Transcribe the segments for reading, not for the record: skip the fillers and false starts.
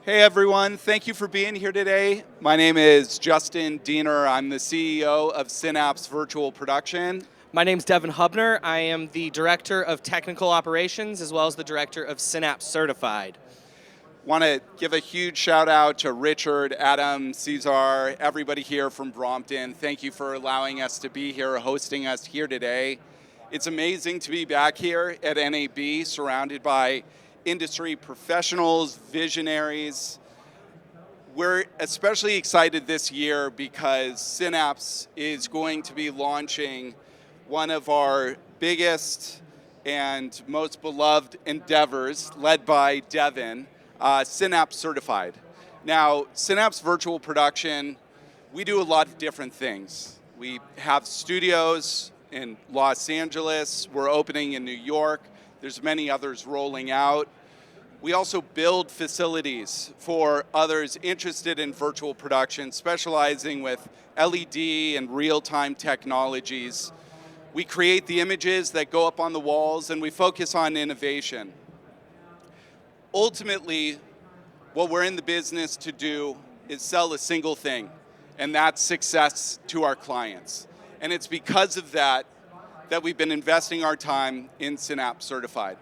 Hey everyone, thank you for being here today. My name is Justin Diener. I'm the CEO of Synapse Virtual Production. My name's Devon Hubner. I am the Director of Technical Operations as well as the Director of Synapse Certified. Want to give a huge shout out to Richard, Adam, Cesar, everybody here from Brompton. Thank you for allowing us to be here, hosting us here today. It's amazing to be back here at NAB, surrounded by industry professionals, visionaries. We're especially excited this year because Synapse is going to be launching one of our biggest and most beloved endeavors, led by Devon, Synapse Certified. Now, Synapse Virtual Production, we do a lot of different things. We have studios in Los Angeles, we're opening in New York, there's many others rolling out. We also build facilities for others interested in virtual production, specializing with LED and real-time technologies. We create the images that go up on the walls, and we focus on innovation. Ultimately, what we're in the business to do is sell a single thing, and that's success to our clients. And it's because of that that we've been investing our time in Synapse Certified.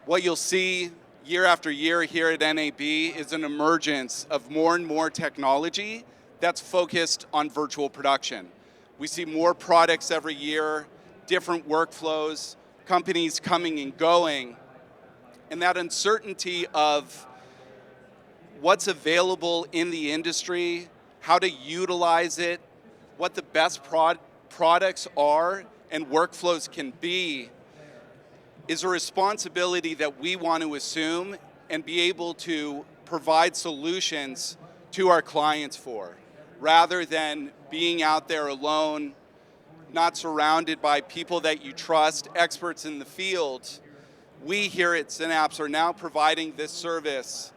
What you'll see year after year here at NAB is an emergence of more and more technology that's focused on virtual production. We see more products every year, different workflows, companies coming and going, and that uncertainty of what's available in the industry, how to utilize it, what the best products are and workflows can be, is a responsibility that we want to assume and be able to provide solutions to our clients for, rather than being out there alone, not surrounded by people that you trust, experts in the field. We here at Synapse are now providing this service,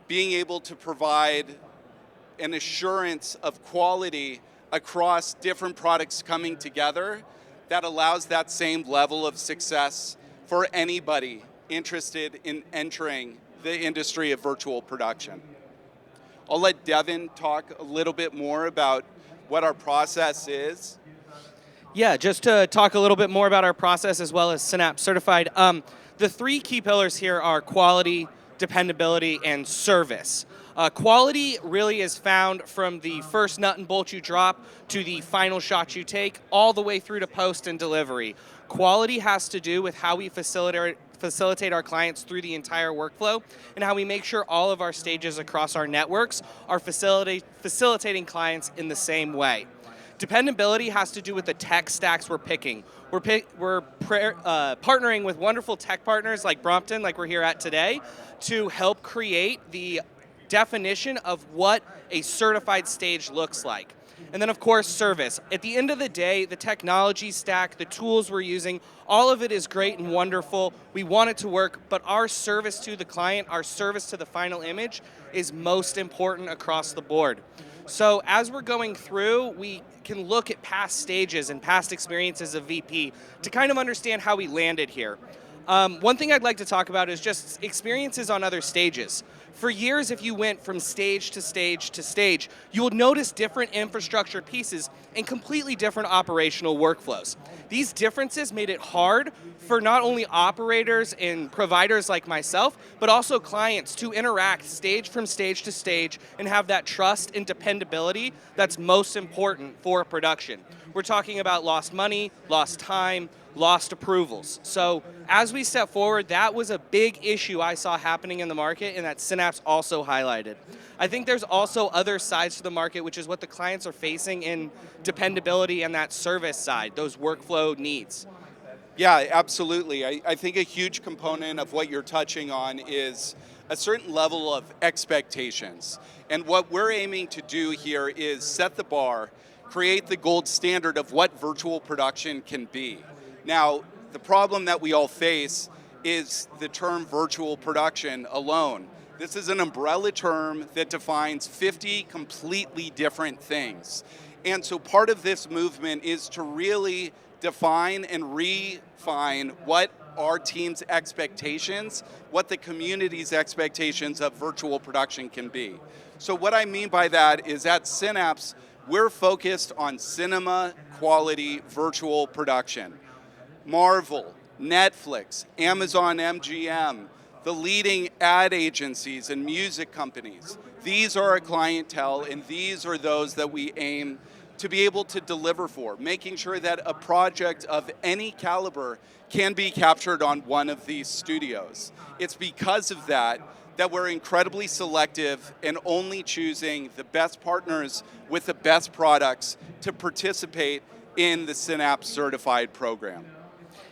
being able to provide an assurance of quality across different products coming together that allows that same level of success for anybody interested in entering the industry of virtual production. I'll let Devon talk a little bit more about what our process is. Yeah, just to talk a little bit more about our process as well as Synapse Certified. The three key pillars here are quality, dependability, and service. Quality really is found from the first nut and bolt you drop to the final shot you take, all the way through to post and delivery. Quality has to do with how we facilitate our clients through the entire workflow and how we make sure all of our stages across our networks are facilitating clients in the same way. Dependability has to do with the tech stacks we're picking. We're partnering with wonderful tech partners like Brompton, like we're here at today, to help create the definition of what a certified stage looks like. And then, of course, service. At the end of the day, the technology stack, the tools we're using, all of it is great and wonderful. We want it to work, but our service to the client, our service to the final image is most important across the board. So as we're going through, we can look at past stages and past experiences of VP to kind of understand how we landed here. One thing I'd like to talk about is just experiences on other stages. For years, if you went from stage to stage to stage, you would notice different infrastructure pieces and completely different operational workflows. These differences made it hard for not only operators and providers like myself, but also clients to interact stage from stage to stage and have that trust and dependability that's most important for production. We're talking about lost money, lost time, lost approvals. So as we step forward, that was a big issue I saw happening in the market and that Synapse also highlighted. I think there's also other sides to the market, which is what the clients are facing in dependability and that service side, those workflow needs. Yeah, absolutely. I think a huge component of what you're touching on is a certain level of expectations. And what we're aiming to do here is set the bar, create the gold standard of what virtual production can be. Now, the problem that we all face is the term virtual production alone. This is an umbrella term that defines 50 completely different things. And so part of this movement is to really define and refine what our team's expectations, what the community's expectations of virtual production can be. So what I mean by that is at Synapse, we're focused on cinema quality virtual production. Marvel, Netflix, Amazon MGM, the leading ad agencies and music companies. These are our clientele, and these are those that we aim to be able to deliver for, making sure that a project of any caliber can be captured on one of these studios. It's because of that that we're incredibly selective and only choosing the best partners with the best products to participate in the Synapse Certified program.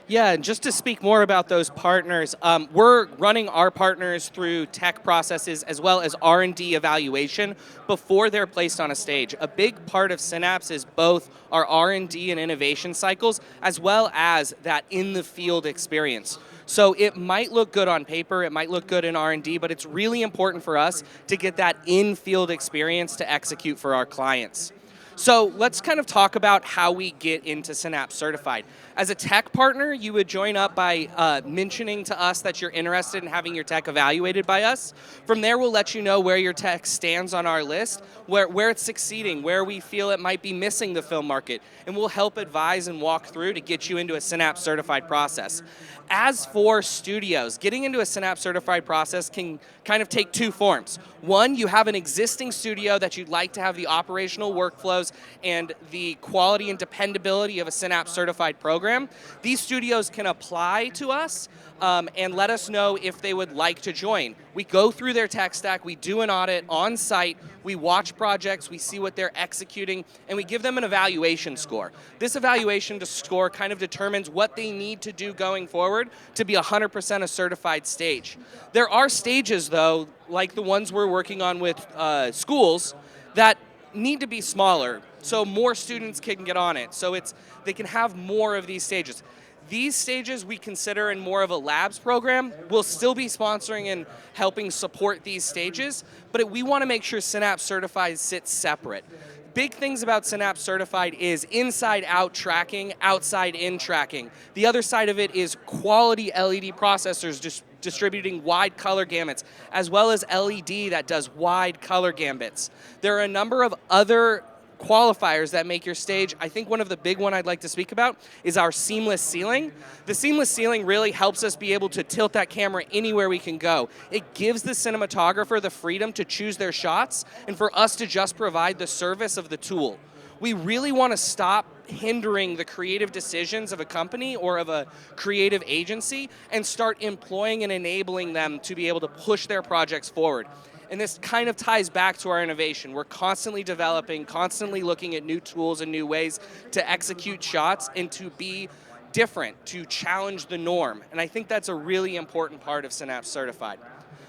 Yeah, and just to speak more about those partners, we're running our partners through tech processes as well as R&D evaluation before they're placed on a stage. A big part of Synapse is both our R&D and innovation cycles as well as that in-the-field experience. So it might look good on paper, it might look good in R&D, but it's really important for us to get that in-field experience to execute for our clients. So let's kind of talk about how we get into Synapse Certified. As a tech partner, you would join up by mentioning to us that you're interested in having your tech evaluated by us. From there, we'll let you know where your tech stands on our list, where it's succeeding, where we feel it might be missing the film market, and we'll help advise and walk through to get you into a Synapse Certified process. As for studios, getting into a Synapse Certified process can kind of take two forms. One, you have an existing studio that you'd like to have the operational workflows and the quality and dependability of a Synapse Certified program. These studios can apply to us and let us know if they would like to join. We go through their tech stack, we do an audit on site, we watch projects, we see what they're executing, and we give them an evaluation score. This evaluation score kind of determines what they need to do going forward to be 100% a certified stage. There are stages, though, like the ones we're working on with schools, that need to be smaller, so more students can get on it. So they can have more of these stages. These stages we consider in more of a labs program. We'll still be sponsoring and helping support these stages, but we want to make sure Synapse Certified sits separate. Big things about Synapse Certified is inside-out tracking, outside-in tracking. The other side of it is quality LED processors distributing wide color gamuts, as well as LED that does wide color gambits. There are a number of other qualifiers that make your stage. I think one of the big one I'd like to speak about is our seamless ceiling. The seamless ceiling really helps us be able to tilt that camera anywhere we can go. It gives the cinematographer the freedom to choose their shots and for us to just provide the service of the tool. We really want to stop hindering the creative decisions of a company or of a creative agency and start employing and enabling them to be able to push their projects forward. And this kind of ties back to our innovation. We're constantly developing, constantly looking at new tools and new ways to execute shots and to be different, to challenge the norm. And I think that's a really important part of Synapse Certified.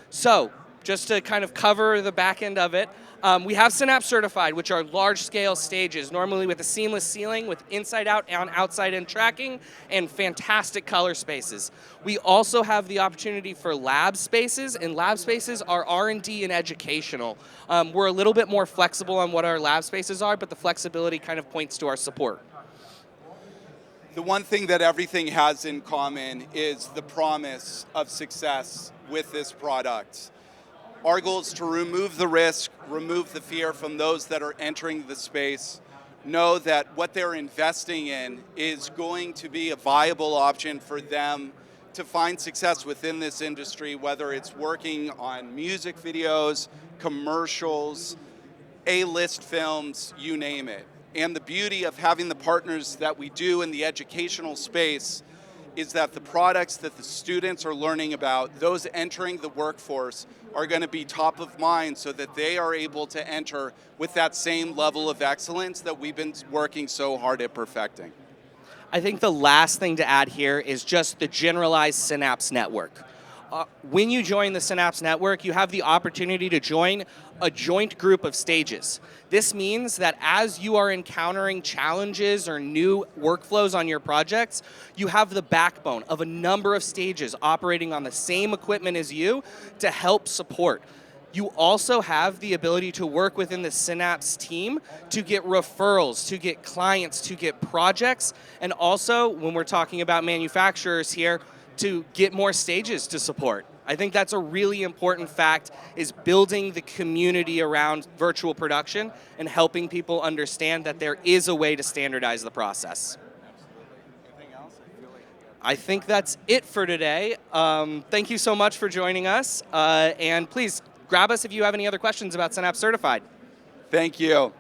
So, just to kind of cover the back end of it, we have Synapse Certified, which are large-scale stages, normally with a seamless ceiling, with inside-out and outside-in tracking, and fantastic color spaces. We also have the opportunity for lab spaces, and lab spaces are R&D and educational. We're a little bit more flexible on what our lab spaces are, but the flexibility kind of points to our support. The one thing that everything has in common is the promise of success with this product. Our goal is to remove the risk, remove the fear from those that are entering the space, know that what they're investing in is going to be a viable option for them to find success within this industry, whether it's working on music videos, commercials, A-list films, you name it. And the beauty of having the partners that we do in the educational space is that the products that the students are learning about, those entering the workforce, are going to be top of mind so that they are able to enter with that same level of excellence that we've been working so hard at perfecting. I think the last thing to add here is just the generalized Synapse network. When you join the Synapse network, you have the opportunity to join a joint group of stages. This means that as you are encountering challenges or new workflows on your projects, you have the backbone of a number of stages operating on the same equipment as you to help support. You also have the ability to work within the Synapse team to get referrals, to get clients, to get projects, and also, when we're talking about manufacturers here, to get more stages to support. I think that's a really important fact, is building the community around virtual production and helping people understand that there is a way to standardize the process. Anything else? I think that's it for today. Thank you so much for joining us. And please grab us if you have any other questions about Synapse Certified. Thank you.